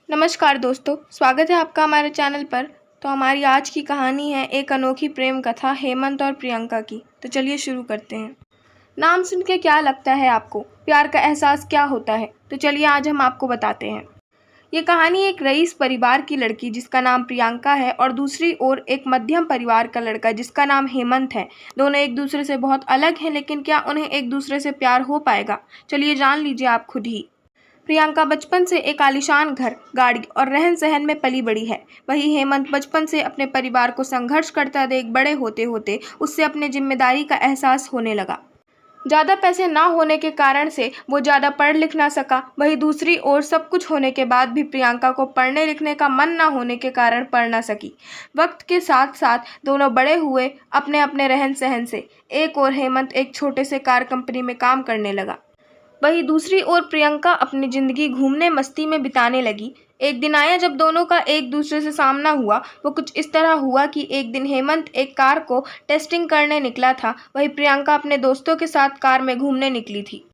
नमस्कार दोस्तों, स्वागत है आपका हमारे चैनल पर। तो हमारी आज की कहानी है एक अनोखी प्रेम कथा हेमंत और प्रियंका की। तो चलिए शुरू करते हैं। नाम सुन के क्या लगता है आपको? प्यार का एहसास क्या होता है? तो चलिए आज हम आपको बताते हैं। ये कहानी एक रईस परिवार की लड़की जिसका नाम प्रियंका है और दूसरी ओर एक मध्यम परिवार का लड़का जिसका नाम हेमंत है। दोनों एक दूसरे से बहुत अलग हैं, लेकिन क्या उन्हें एक दूसरे से प्यार हो पाएगा? चलिए जान लीजिए आप खुद ही। प्रियंका बचपन से एक आलीशान घर, गाड़ी और रहन-सहन में पली बड़ी है। वहीं हेमंत बचपन से अपने परिवार को संघर्ष करता देख बड़े होते-होते उससे अपनी जिम्मेदारी का एहसास होने लगा। ज़्यादा पैसे ना होने के कारण से वो ज़्यादा पढ़ लिख ना सका। वहीं दूसरी ओर सब कुछ होने के बाद भी प्रियंका को पढ़ने लिखने का मन ना होने के कारण पढ़ ना सकी। वक्त के साथ-साथ दोनों बड़े हुए अपने-अपने रहन-सहन से। एक ओर हेमंत एक छोटे से कार कंपनी में काम करने लगा। वहीं दूसरी ओर प्रियंका अपनी जिंदगी घूमने मस्ती में बिताने लगी। एक दिन आया जब दोनों का एक दूसरे से सामना हुआ। वो कुछ इस तरह हुआ कि एक दिन हेमंत एक कार को टेस्टिंग करने निकला था, वहीं प्रियंका अपने दोस्तों के साथ कार में घूमने निकली थी।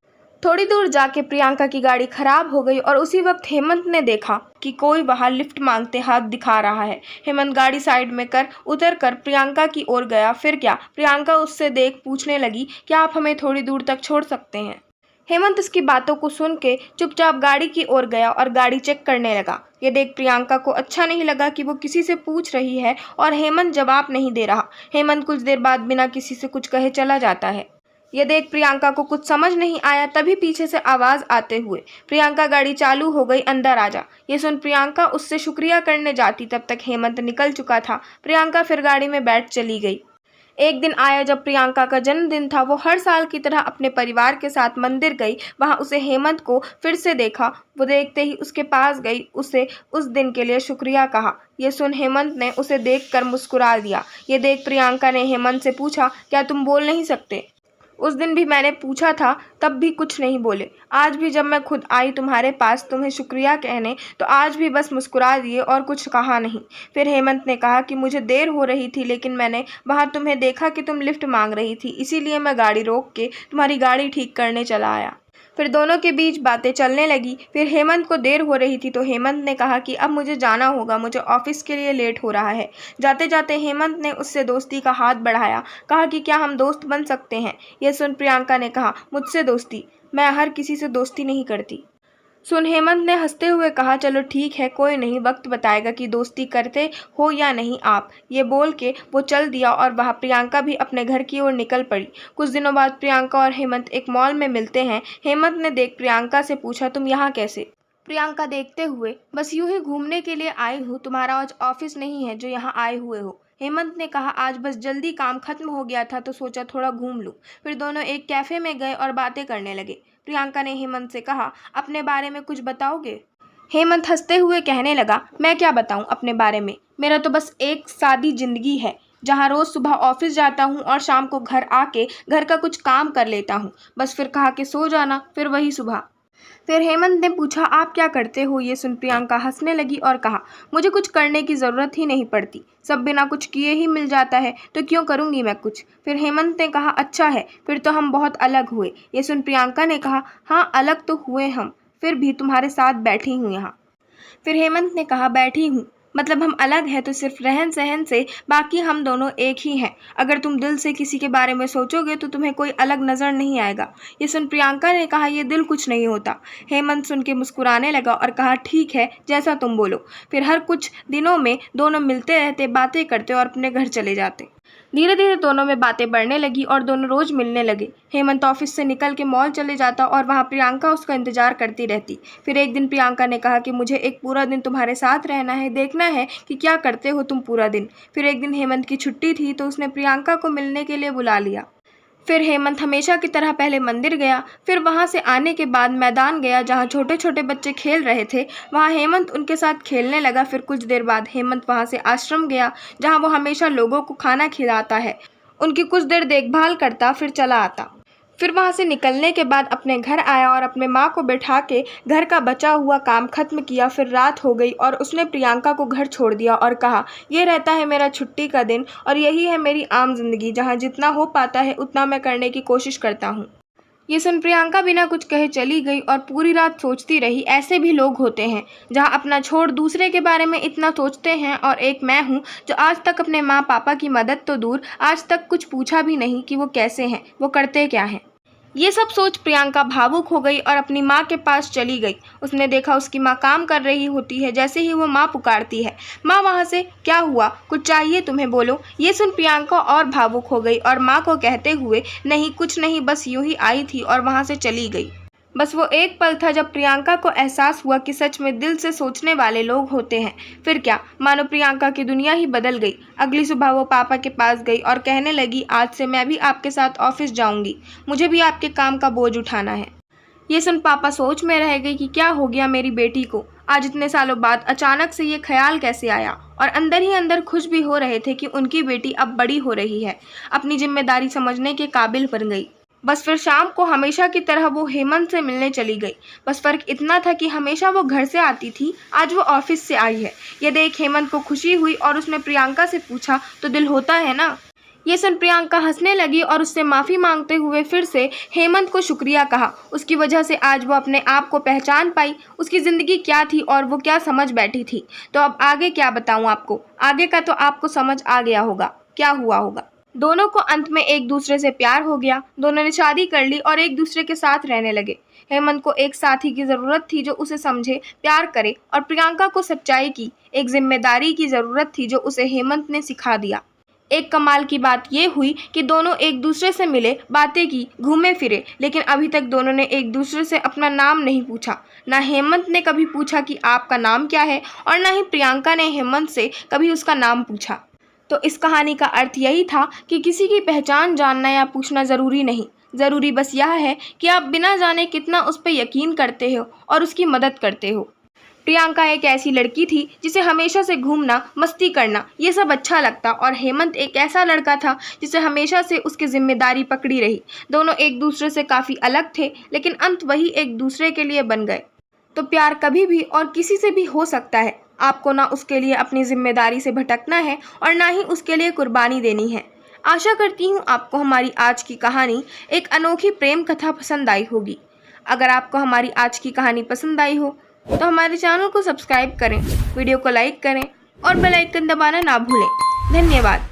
थोड़ी दूर जाके प्रियंका की गाड़ी खराब हो गई और उसी वक्त हेमंत ने देखा कि कोई बाहर लिफ्ट मांगते हाथ दिखा रहा है। हेमंत गाड़ी साइड में कर उतर कर प्रियंका की ओर गया। फिर क्या? प्रियंका उससे देख पूछने लगी, क्या आप हमें थोड़ी दूर तक छोड़ सकते हैं? हेमंत उसकी बातों को सुन के चुपचाप गाड़ी की ओर गया और गाड़ी चेक करने लगा। ये देख प्रियंका को अच्छा नहीं लगा कि वो किसी से पूछ रही है और हेमंत जवाब नहीं दे रहा। हेमंत कुछ देर बाद बिना किसी से कुछ कहे चला जाता है। ये देख प्रियंका को कुछ समझ नहीं आया, तभी पीछे से आवाज आते हुए, प्रियंका गाड़ी चालू हो गई, अंदर आ जा। ये सुन प्रियंका उससे शुक्रिया करने जाती, तब तक हेमंत निकल चुका था। प्रियंका फिर गाड़ी में बैठ चली गई। एक दिन आया जब प्रियंका का जन्मदिन था। वो हर साल की तरह अपने परिवार के साथ मंदिर गई। वहां उसे हेमंत को फिर से देखा। वो देखते ही उसके पास गई, उसे उस दिन के लिए शुक्रिया कहा। ये सुन हेमंत ने उसे देखकर मुस्कुरा दिया। ये देख प्रियंका ने हेमंत से पूछा, क्या तुम बोल नहीं सकते? उस दिन भी मैंने पूछा था, तब भी कुछ नहीं बोले। आज भी जब मैं खुद आई तुम्हारे पास तुम्हें शुक्रिया कहने, तो आज भी बस मुस्कुरा दिए और कुछ कहा नहीं। फिर हेमंत ने कहा कि मुझे देर हो रही थी, लेकिन मैंने वहाँ तुम्हें देखा कि तुम लिफ्ट मांग रही थी, इसीलिए मैं गाड़ी रोक के तुम्हारी गाड़ी ठीक करने चला आया। फिर दोनों के बीच बातें चलने लगी। फिर हेमंत को देर हो रही थी तो हेमंत ने कहा कि अब मुझे जाना होगा, मुझे ऑफिस के लिए लेट हो रहा है। जाते जाते हेमंत ने उससे दोस्ती का हाथ बढ़ाया, कहा कि क्या हम दोस्त बन सकते हैं? यह सुन प्रियंका ने कहा, मुझसे दोस्ती? मैं हर किसी से दोस्ती नहीं करती। सुन हेमंत ने हंसते हुए कहा, चलो ठीक है, कोई नहीं, वक्त बताएगा कि दोस्ती करते हो या नहीं आप। ये बोल के वो चल दिया और वहाँ प्रियंका भी अपने घर की ओर निकल पड़ी। कुछ दिनों बाद प्रियंका और हेमंत एक मॉल में मिलते हैं। हेमंत ने देख प्रियंका से पूछा, तुम यहाँ कैसे? प्रियंका देखते हुए, बस यूं ही घूमने के लिए आई हूँ, तुम्हारा आज ऑफिस नहीं है जो यहाँ आए हुए हो। हेमंत ने कहा, आज बस जल्दी काम खत्म हो गया था तो सोचा थोड़ा घूम लूं। फिर दोनों एक कैफे में गए और बातें करने लगे। प्रियंका ने हेमंत से कहा, अपने बारे में कुछ बताओगे? हेमंत हंसते हुए कहने लगा, मैं क्या बताऊं अपने बारे में? मेरा तो बस एक सादी जिंदगी है, जहाँ रोज सुबह ऑफिस जाता हूँ और शाम को घर आके घर का कुछ काम कर लेता हूँ, बस फिर खा के सो जाना, फिर वही सुबह। फिर हेमंत ने पूछा, आप क्या करते हो? ये सुन प्रियंका हंसने लगी और कहा, मुझे कुछ करने की ज़रूरत ही नहीं पड़ती, सब बिना कुछ किए ही मिल जाता है, तो क्यों करूँगी मैं कुछ? फिर हेमंत ने कहा, अच्छा है, फिर तो हम बहुत अलग हुए। ये सुन प्रियंका ने कहा, हाँ अलग तो हुए हम, फिर भी तुम्हारे साथ बैठी हूँ यहाँ। फिर हेमंत ने कहा, बैठी हूँ मतलब हम अलग हैं तो सिर्फ रहन सहन से, बाकी हम दोनों एक ही हैं। अगर तुम दिल से किसी के बारे में सोचोगे तो तुम्हें कोई अलग नज़र नहीं आएगा। ये सुन प्रियंका ने कहा, ये दिल कुछ नहीं होता। हेमंत सुन के मुस्कुराने लगा और कहा, ठीक है, जैसा तुम बोलो। फिर हर कुछ दिनों में दोनों मिलते रहते, बातें करते और अपने घर चले जाते। धीरे धीरे दोनों में बातें बढ़ने लगी और दोनों रोज मिलने लगे। हेमंत ऑफिस से निकल के मॉल चले जाता और वहाँ प्रियंका उसका इंतजार करती रहती। फिर एक दिन प्रियंका ने कहा कि मुझे एक पूरा दिन तुम्हारे साथ रहना है, देखना है कि क्या करते हो तुम पूरा दिन। फिर एक दिन हेमंत की छुट्टी थी तो उसने प्रियंका को मिलने के लिए बुला लिया। फिर हेमंत हमेशा की तरह पहले मंदिर गया, फिर वहां से आने के बाद मैदान गया जहां छोटे छोटे बच्चे खेल रहे थे। वहां हेमंत उनके साथ खेलने लगा। फिर कुछ देर बाद हेमंत वहां से आश्रम गया जहां वो हमेशा लोगों को खाना खिलाता है, उनकी कुछ देर देखभाल करता, फिर चला आता। फिर वहां से निकलने के बाद अपने घर आया और अपने माँ को बैठा के घर का बचा हुआ काम खत्म किया। फिर रात हो गई और उसने प्रियंका को घर छोड़ दिया और कहा, ये रहता है मेरा छुट्टी का दिन और यही है मेरी आम जिंदगी, जहाँ जितना हो पाता है उतना मैं करने की कोशिश करता हूँ। ये सुन प्रियंका बिना कुछ कहे चली गई और पूरी रात सोचती रही। ऐसे भी लोग होते हैं जहां अपना छोड़ दूसरे के बारे में इतना सोचते हैं, और एक मैं हूं जो आज तक अपने माँ पापा की मदद तो दूर, आज तक कुछ पूछा भी नहीं कि वो कैसे हैं, वो करते क्या हैं। ये सब सोच प्रियंका भावुक हो गई और अपनी माँ के पास चली गई। उसने देखा उसकी माँ काम कर रही होती है। जैसे ही वो माँ पुकारती है, माँ वहाँ से, क्या हुआ, कुछ चाहिए तुम्हें, बोलो। ये सुन प्रियंका और भावुक हो गई और माँ को कहते हुए, नहीं कुछ नहीं, बस यूं ही आई थी, और वहाँ से चली गई। बस वो एक पल था जब प्रियंका को एहसास हुआ कि सच में दिल से सोचने वाले लोग होते हैं। फिर क्या, मानो प्रियंका की दुनिया ही बदल गई। अगली सुबह वो पापा के पास गई और कहने लगी, आज से मैं भी आपके साथ ऑफिस जाऊंगी, मुझे भी आपके काम का बोझ उठाना है। ये सुन पापा सोच में रह गई कि क्या हो गया मेरी बेटी को, आज इतने सालों बाद अचानक से ये ख्याल कैसे आया। और अंदर ही अंदर खुश भी हो रहे थे कि उनकी बेटी अब बड़ी हो रही है, अपनी जिम्मेदारी समझने के काबिल बन गई। बस फिर शाम को हमेशा की तरह वो हेमंत से मिलने चली गई। बस फर्क इतना था कि हमेशा वो घर से आती थी, आज वो ऑफिस से आई है। ये देख हेमंत को खुशी हुई और उसने प्रियंका से पूछा, तो दिल होता है ना। ये सुन प्रियंका हंसने लगी और उससे माफ़ी मांगते हुए फिर से हेमंत को शुक्रिया कहा। उसकी वजह से आज वो अपने आप को पहचान पाई, उसकी ज़िंदगी क्या थी और वो क्या समझ बैठी थी। तो अब आगे क्या बताऊँ आपको, आगे का तो आपको समझ आ गया होगा क्या हुआ होगा। दोनों को अंत में एक दूसरे से प्यार हो गया, दोनों ने शादी कर ली और एक दूसरे के साथ रहने लगे। हेमंत को एक साथी की ज़रूरत थी जो उसे समझे, प्यार करे, और प्रियंका को सच्चाई की, एक जिम्मेदारी की ज़रूरत थी जो उसे हेमंत ने सिखा दिया। एक कमाल की बात ये हुई कि दोनों एक दूसरे से मिले, बातें की, घूमे फिरे, लेकिन अभी तक दोनों ने एक दूसरे से अपना नाम नहीं पूछा। ना हेमंत ने कभी पूछा कि आपका नाम क्या है, और ना ही प्रियंका ने हेमंत से कभी उसका नाम पूछा। तो इस कहानी का अर्थ यही था कि किसी की पहचान जानना या पूछना ज़रूरी नहीं, ज़रूरी बस यह है कि आप बिना जाने कितना उस पर यकीन करते हो और उसकी मदद करते हो। प्रियंका एक ऐसी लड़की थी जिसे हमेशा से घूमना, मस्ती करना, ये सब अच्छा लगता, और हेमंत एक ऐसा लड़का था जिसे हमेशा से उसकी जिम्मेदारी पकड़ी रही। दोनों एक दूसरे से काफ़ी अलग थे, लेकिन अंत वही एक दूसरे के लिए बन गए। तो प्यार कभी भी और किसी से भी हो सकता है। आपको ना उसके लिए अपनी जिम्मेदारी से भटकना है और ना ही उसके लिए कुर्बानी देनी है। आशा करती हूँ आपको हमारी आज की कहानी, एक अनोखी प्रेम कथा पसंद आई होगी। अगर आपको हमारी आज की कहानी पसंद आई हो तो हमारे चैनल को सब्सक्राइब करें, वीडियो को लाइक करें और बेल आइकन दबाना ना भूलें। धन्यवाद।